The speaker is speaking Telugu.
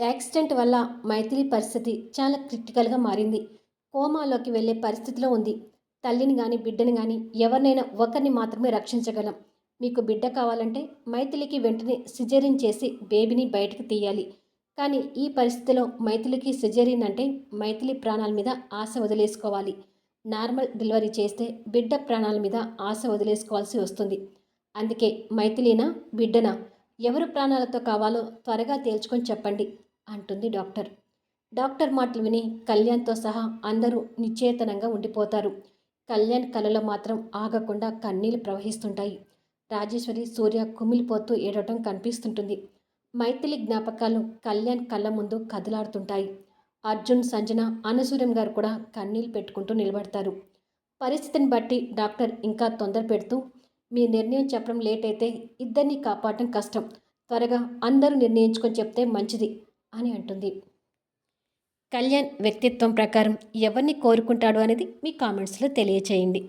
యాక్సిడెంట్ వల్ల మైథిలి పరిస్థితి చాలా క్రిటికల్గా మారింది. కోమాలోకి వెళ్ళే పరిస్థితిలో ఉంది. తల్లిని గాని, బిడ్డని గాని ఎవరినైనా ఒకరిని మాత్రమే రక్షించగలం. మీకు బిడ్డ కావాలంటే మైథిలికి వెంటనే సిజేరియన్ చేసి బేబీని బయటకు తీయాలి. కానీ ఈ పరిస్థితిలో మైథిలికి సిజేరియన్ అంటే మైథిలి ప్రాణాల మీద ఆశ వదిలేసుకోవాలి. నార్మల్ డెలివరీ చేస్తే బిడ్డ ప్రాణాల మీద ఆశ వదిలేసుకోవాల్సి వస్తుంది. అందుకే మైథిలీనా, బిడ్డనా ఎవరు ప్రాణాలతో కావాలో త్వరగా తేల్చుకొని చెప్పండి అంటుంది డాక్టర్. డాక్టర్ మాటలు విని కళ్యాణ్తో సహా అందరూ నిశ్చేతనంగా ఉండిపోతారు. కళ్యాణ్ కళ్ళలో మాత్రం ఆగకుండా కన్నీళ్లు ప్రవహిస్తుంటాయి. రాజేశ్వరి, సూర్య కుమిలిపోతూ ఏడవటం కనిపిస్తుంటుంది. మైథిలి జ్ఞాపకాలు కళ్యాణ్ కళ్ళ ముందు కదలాడుతుంటాయి. అర్జున్, సంజన, అనసూయం గారు కూడా కన్నీళ్లు పెట్టుకుంటూ నిలబడతారు. పరిస్థితిని బట్టి డాక్టర్ ఇంకా తొందర పెడుతూ, మీ నిర్ణయం చెప్పడం లేట్ అయితే ఇద్దరిని కాపాడటం కష్టం. త్వరగా అందరూ నిర్ణయించుకొని చెప్తే మంచిది అని అంటుంది. కళ్యాణ్ వ్యక్తిత్వం ప్రకారం ఎవరిని కోరుకుంటాడు అనేది మీ కామెంట్స్లో తెలియచేయండి.